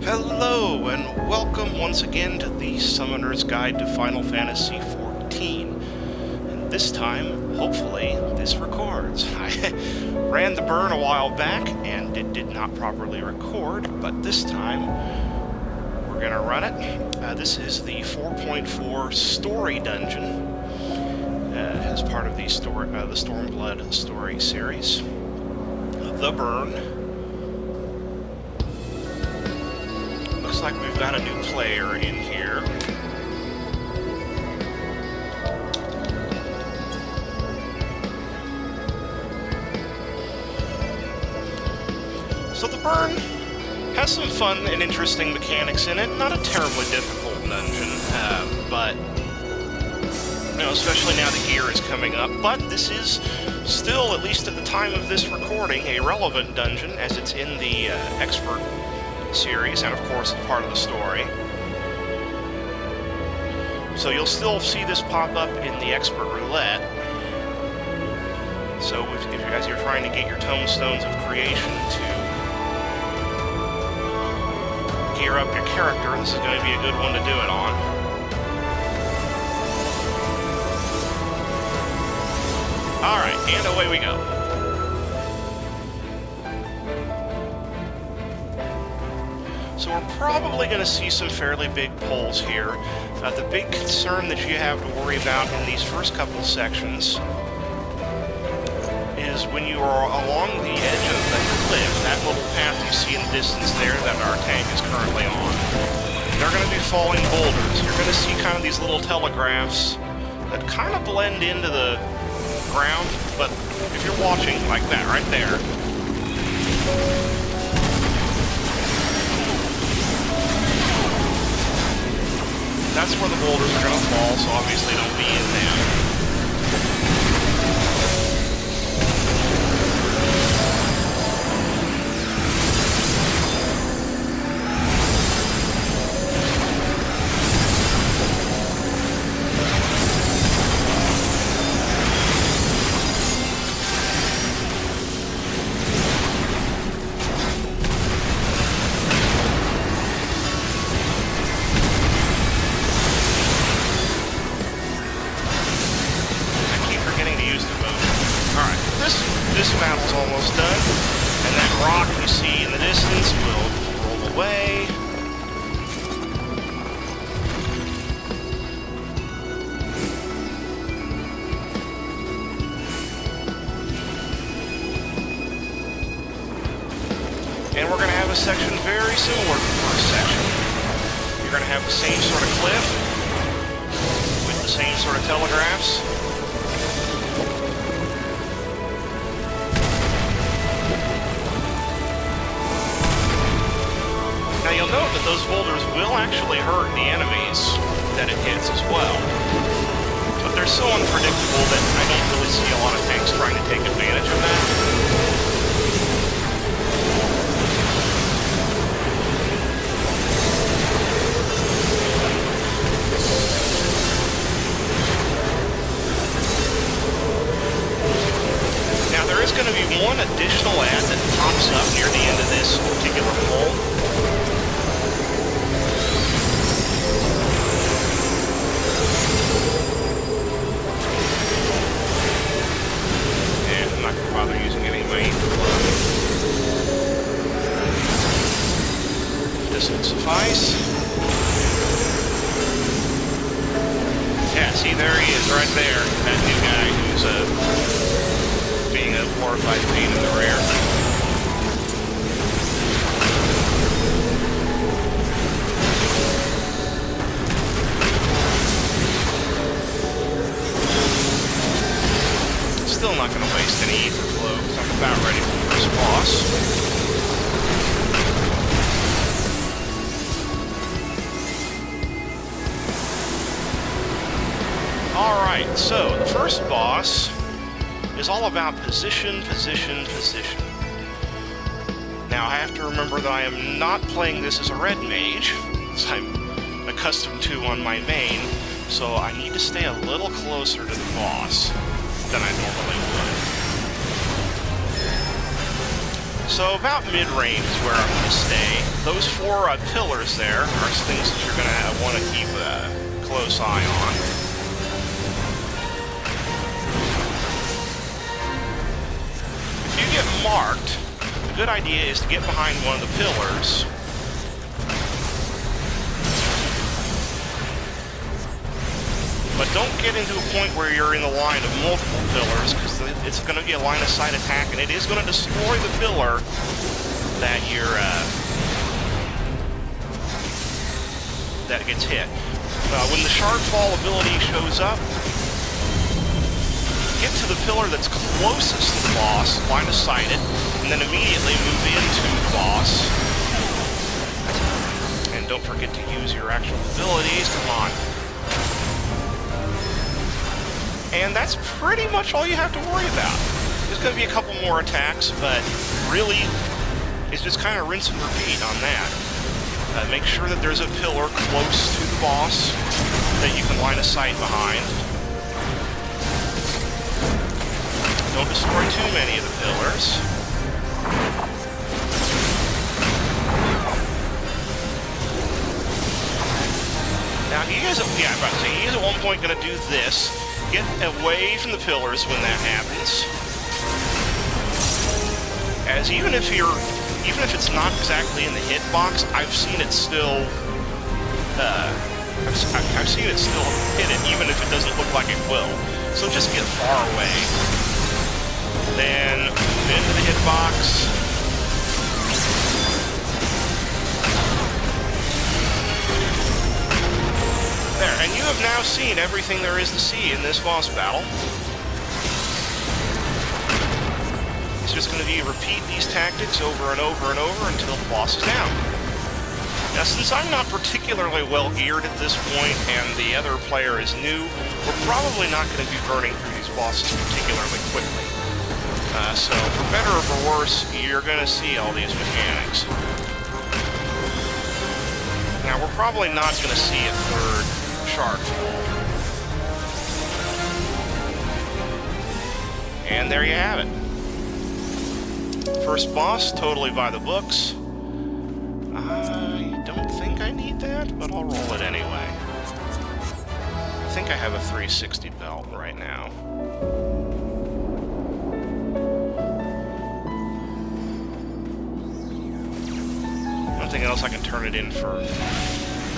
Hello, and welcome once again to the Summoner's Guide to Final Fantasy XIV. And this time, hopefully, this records. I ran the burn a while back, and it did not properly record, but this time, we're gonna run it. This is the 4.4 story dungeon, as part of the Stormblood story series. The Burn. Looks like we've got a new player in here. So the Burn has some fun and interesting mechanics in it. Not a terribly difficult dungeon, but you know, especially now the gear is coming up. But this is still, at least at the time of this recording, a relevant dungeon as it's in the expert series, and of course it's part of the story. So you'll still see this pop up in the expert roulette. So if you guys are trying to get your tomestones of creation to gear up your character, this is going to be a good one to do it on. Alright, and away we go. So we're probably going to see some fairly big pulls here. The big concern that you have to worry about in these first couple sections is when you are along the edge of the cliff, that little path you see in the distance there that our tank is currently on. They're going to be falling boulders. You're going to see kind of these little telegraphs that kind of blend into the ground, but if you're watching like that right there, that's where the boulders are going to fall, so obviously don't be in them. This battle's almost done, and that rock you see in the distance will roll away. And we're going to have a section very similar to the first section. You're going to have the same sort of cliff, with the same sort of telegraphs. Now you'll note that those boulders will actually hurt the enemies that it hits as well. But they're so unpredictable that I don't really see a lot of tanks trying to take advantage of that. Now there is going to be one additional ad that pops up near the end of this particular pull. Bother using any of my ether plug. This will suffice. Yeah, see, there he is right there. That new guy who's being a glorified pain in the rear. Still not going to waste any ether flow, because I'm about ready for the first boss. Alright, so the first boss is all about position, position, position. Now I have to remember that I am not playing this as a red mage, as I'm accustomed to on my main, so I need to stay a little closer to the boss than I normally would. So about mid-range is where I'm going to stay. Those 4 pillars there are things that you're going to want to keep a close eye on. If you get marked, a good idea is to get behind one of the pillars. But don't get into a point where you're in the line of multiple pillars, because it's going to be a line of sight attack, and it is going to destroy the pillar that you're that gets hit. When the shard fall ability shows up, get to the pillar that's closest to the boss, line of sight it, and then immediately move into the boss. And don't forget to use your actual abilities. Come on. And that's pretty much all you have to worry about. There's going to be a couple more attacks, but really, it's just kind of rinse and repeat on that. Make sure that there's a pillar close to the boss that you can line of sight behind. Don't destroy too many of the pillars. Now, you guys, I'm about to say, you guys at one point going to do this. Get away from the pillars when that happens. As even if it's not exactly in the hitbox, I've seen it still. I've seen it still hit it, even if it doesn't look like it will. So just get far away. Then move into the hitbox. There, and you have now seen everything there is to see in this boss battle. It's just going to be repeat these tactics over and over and over until the boss is down. Now, since I'm not particularly well geared at this point and the other player is new, we're probably not going to be burning through these bosses particularly quickly. So, for better or for worse, you're going to see all these mechanics. Now, we're probably not going to see a third shard fall. And there you have it. First boss, totally by the books. I don't think I need that, but I'll roll it anyway. I think I have a 360 belt right now. Nothing else I can turn it in for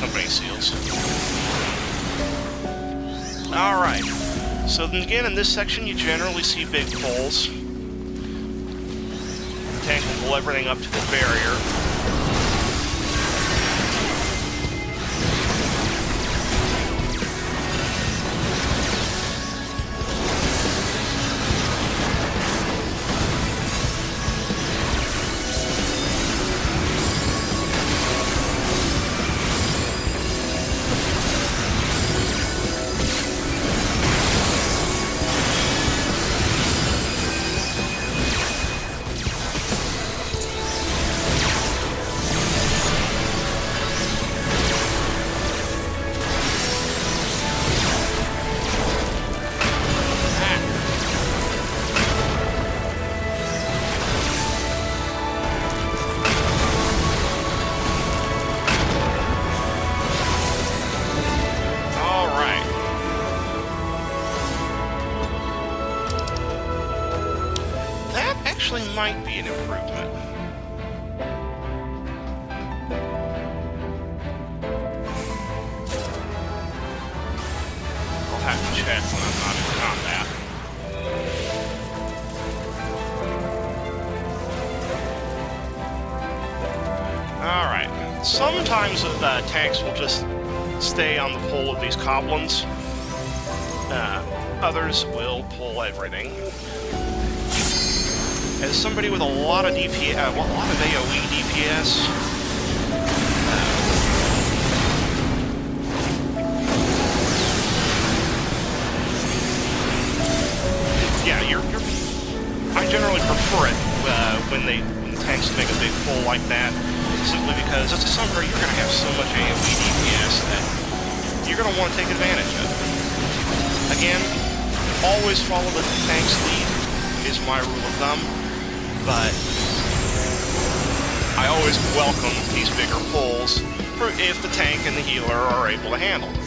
company seals. Alright, so then again in this section you generally see big poles. The tank will pull everything up to the barrier. Might be an improvement. I'll have to check when I'm not in combat. Alright. Sometimes tanks will just stay on the pole of these goblins. Others will pull everything. As somebody with a lot of DPS, a lot of AoE DPS, yeah, I generally prefer it when the tanks make a big pull like that, simply because as a summoner you're going to have so much AoE DPS that you're going to want to take advantage of it. Again, always follow the tank's lead is my rule of thumb. But I always welcome these bigger pulls if the tank and the healer are able to handle them.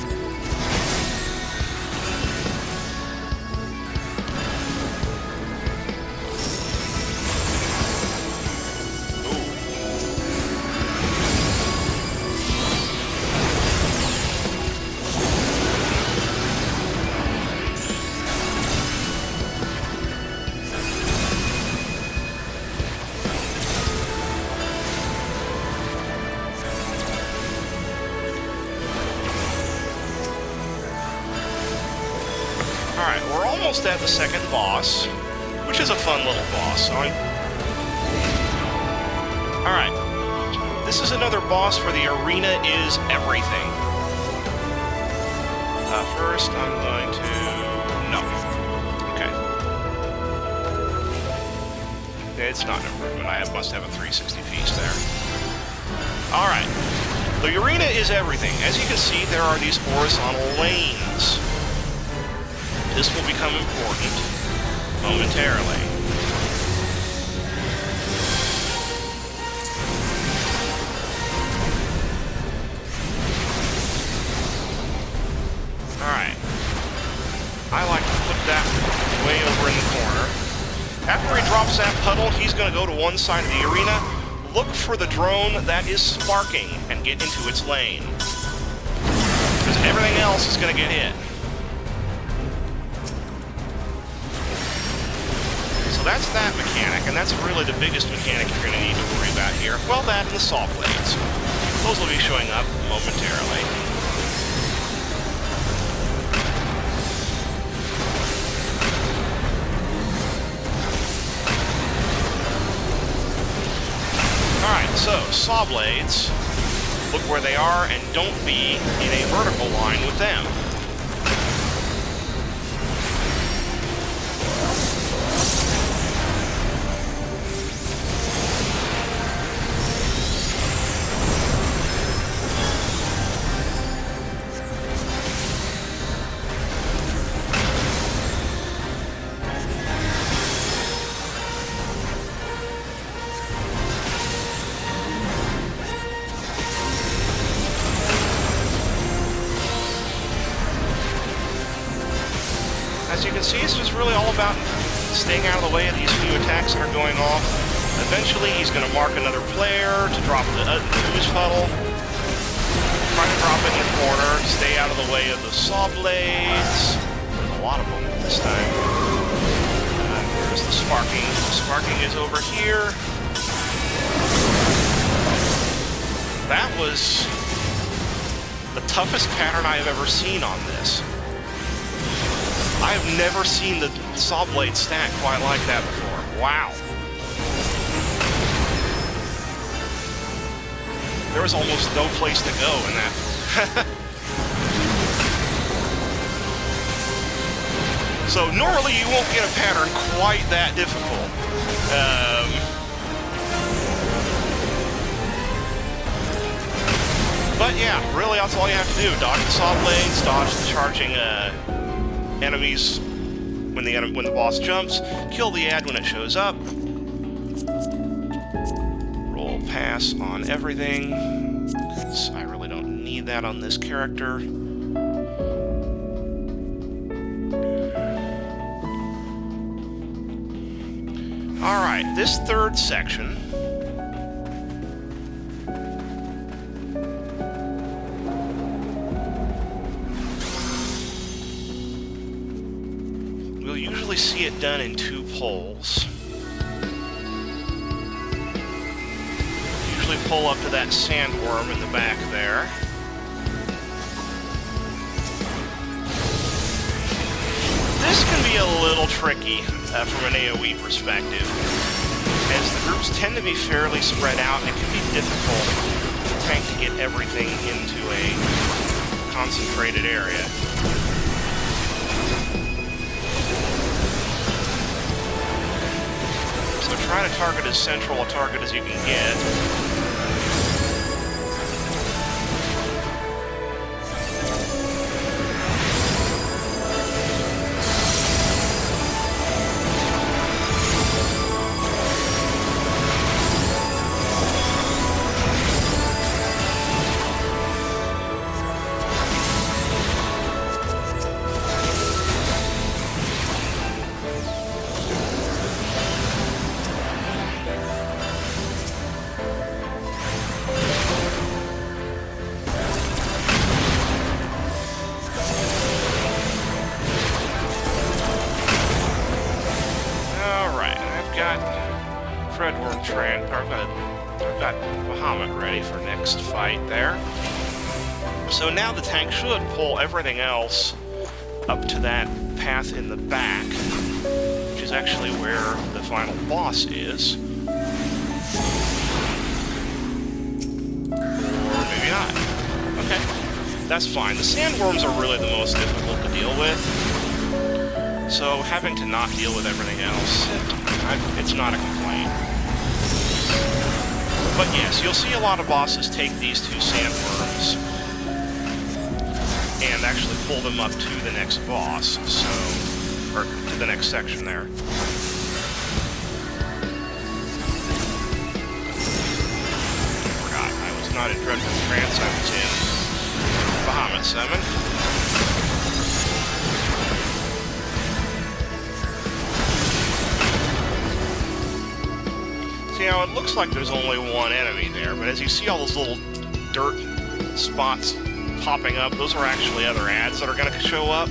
Alright, we're almost at the second boss, which is a fun little boss. Alright, this is another boss for the arena is everything. First, I'm going to... no. Okay. It's not an improvement. I must have a 360 piece there. Alright, the arena is everything. As you can see, there are these horizontal lanes. This will become important momentarily. Alright. I like to put that way over in the corner. After he drops that puddle, he's going to go to one side of the arena, look for the drone that is sparking, and get into its lane. Because everything else is going to get hit. So that's that mechanic, and that's really the biggest mechanic you're going to need to worry about here. Well, that and the saw blades. Those will be showing up momentarily. Alright, so, saw blades. Look where they are, and don't be in a vertical line with them. As you can see, it's just really all about staying out of the way of these few attacks that are going off. Eventually, he's going to mark another player to drop the ooze puddle. Try to drop it in the corner, stay out of the way of the saw blades. There's a lot of them this time. There's the sparking. The sparking is over here. That was the toughest pattern I have ever seen on this. I have never seen the saw blade stack quite like that before. Wow. There was almost no place to go in that. So normally you won't get a pattern quite that difficult. But yeah, really that's all you have to do. Dodge the saw blades, dodge the charging enemies when the boss jumps, kill the ad when it shows up, roll pass on everything, 'cause I really don't need that on this character. Alright, this third section we'll usually see it done in 2 pulls. Usually pull up to that sandworm in the back there. This can be a little tricky from an AoE perspective, as the groups tend to be fairly spread out, and it can be difficult for the tank to get everything into a concentrated area. So try to target as central a target as you can get. got Bahamut ready for next fight there. So now the tank should pull everything else up to that path in the back, which is actually where the final boss is. Or maybe not. Okay, that's fine. The sandworms are really the most difficult to deal with, so having to not deal with everything else, it's not a complaint. But yes, you'll see a lot of bosses take these two sandworms and actually pull them up to the next boss, so, or to the next section there. Forgot, I was not in Dreadful Trance, I was in Bahamut Summon. See, now it looks like there's only one enemy there, but as you see all those little dirt spots popping up, those are actually other ads that are going to show up.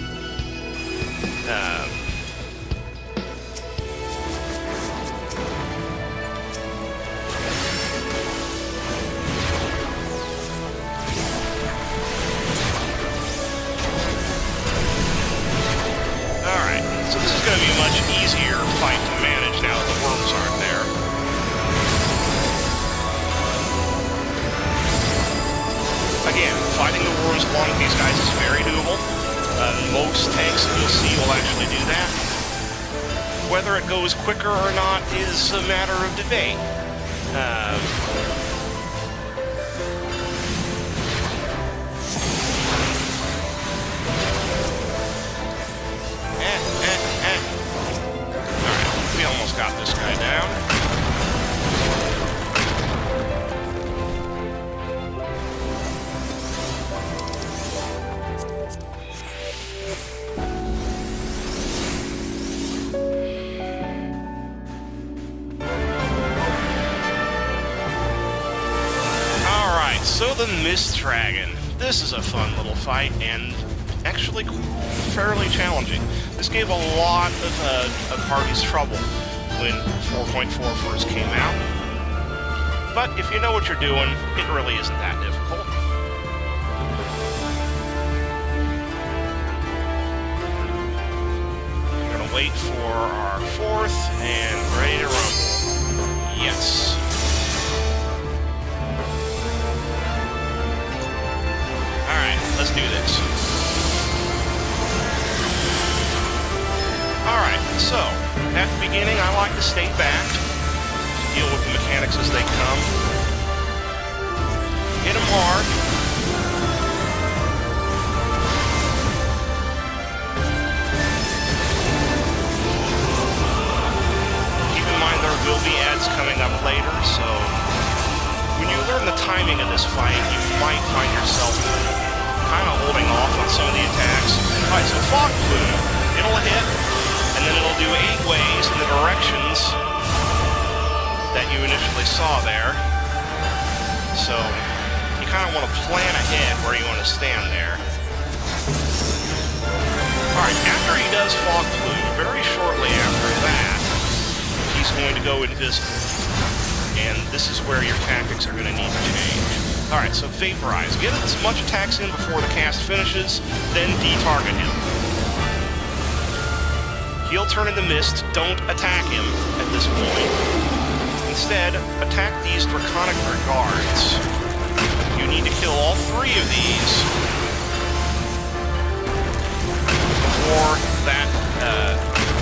Alright, so this is going to be a much easier fight to manage now that the worms aren't there. Again, fighting the worms along with these guys is very doable. Most tanks that you'll see will actually do that. Whether it goes quicker or not is a matter of debate. Alright, we almost got this guy down. So the Mist Dragon. This is a fun little fight, and actually fairly challenging. This gave a lot of parties trouble when 4.4 first came out. But if you know what you're doing, it really isn't that difficult. We're gonna wait for our fourth, and ready to rumble. Yes. Let's do this. Alright, so, at the beginning I like to stay back, deal with the mechanics as they come. Hit them hard. Keep in mind there will be ads coming up later, so when you learn the timing of this fight, you might find yourself kind of holding off on some of the attacks. Alright, so Fog Plume, it'll hit, and then it'll do 8 ways in the directions that you initially saw there. So, you kind of want to plan ahead where you want to stand there. Alright, after he does Fog Plume, very shortly after that, he's going to go invisible. And this is where your tactics are going to need to change. Alright, so Vaporize. Get as much attacks in before the cast finishes, then de-target him. He'll turn into mist. Don't attack him at this point. Instead, attack these Draconic Guards. You need to kill all 3 of these before that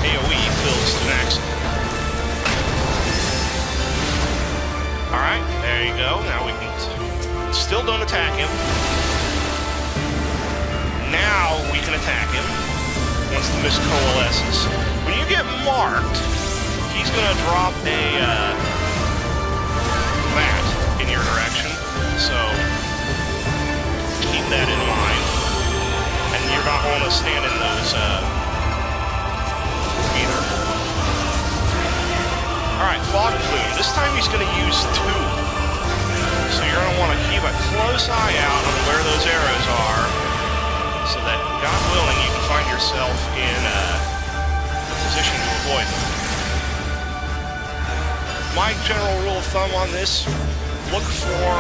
AoE fills to max. Alright, there you go. Now we can... Still don't attack him. Now we can attack him once the mist coalesces. When you get marked, he's going to drop a mat in your direction, so keep that in mind. And you're not going to stand in those either. Alright, Fog Plume. This time he's going to use 2. So you're going to want to keep a close eye out on where those arrows are, so that, God willing, you can find yourself in a position to avoid them. My general rule of thumb on this look for,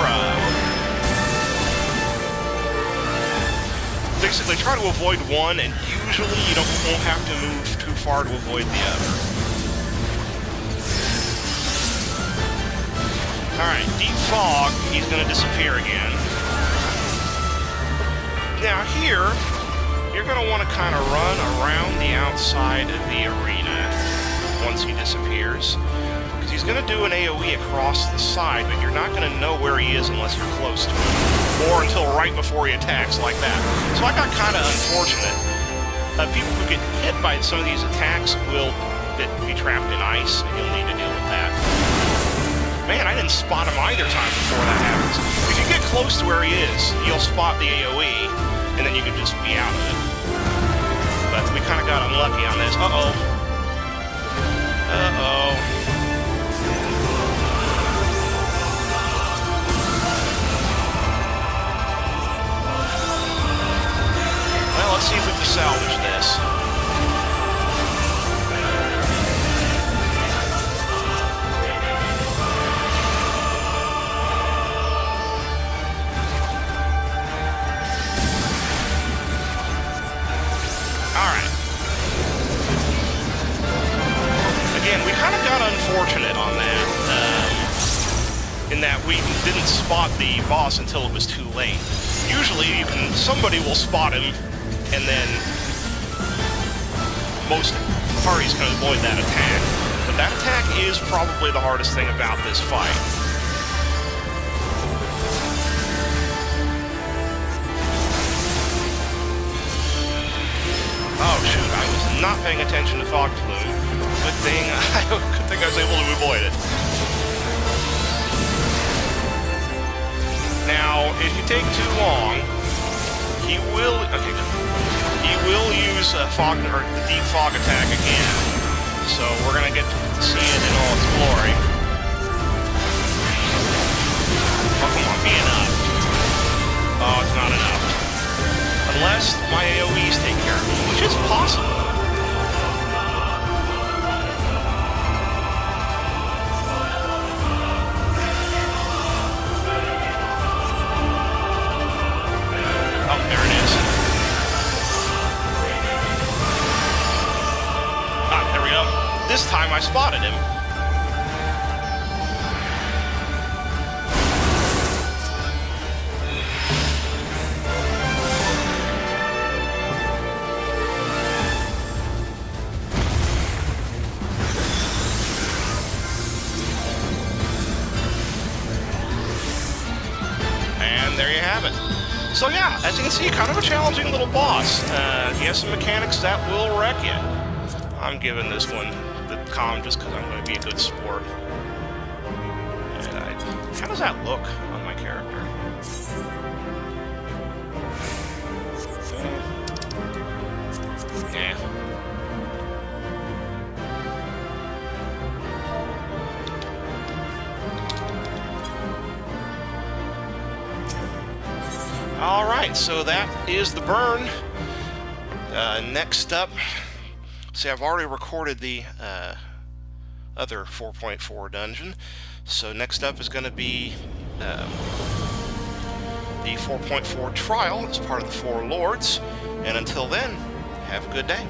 basically try to avoid one, and usually you won't have to move too far to avoid the other. Alright, deep fog, he's going to disappear again. Now here, you're going to want to kind of run around the outside of the arena once he disappears. Because he's going to do an AoE across the side, but you're not going to know where he is unless you're close to him. Or until right before he attacks, like that. So I got kind of unfortunate. People who get hit by some of these attacks will be trapped in ice, and you'll need to deal with that. Man, I didn't spot him either time before that happens. If you get close to where he is, you'll spot the AoE, and then you can just be out of it. But we kind of got unlucky on this. Uh-oh. Uh-oh. Well, let's see if we can salvage this. Unfortunate on that, in that we didn't spot the boss until it was too late. Usually somebody will spot him, and then most parties can avoid that attack. But that attack is probably the hardest thing about this fight. Oh shoot, I was not paying attention to Fog Plume. Good thing I was able to avoid it. Now, if you take too long, he will. Okay, good. He will use fog or the deep fog attack again. So we're gonna get to see it in all its glory. Oh, come on, be enough. Oh, it's not enough. Unless my AoEs take care of it, which is possible. This time I spotted him. And there you have it. So yeah, as you can see, kind of a challenging little boss. He has some mechanics that will wreck you. I'm giving this one the calm just because I'm going to be a good sport. How does that look on my character? Yeah. Alright, so that is the burn. Next up, see, I've already recorded the other 4.4 dungeon, so next up is going to be the 4.4 trial as part of the Four Lords, and until then, have a good day.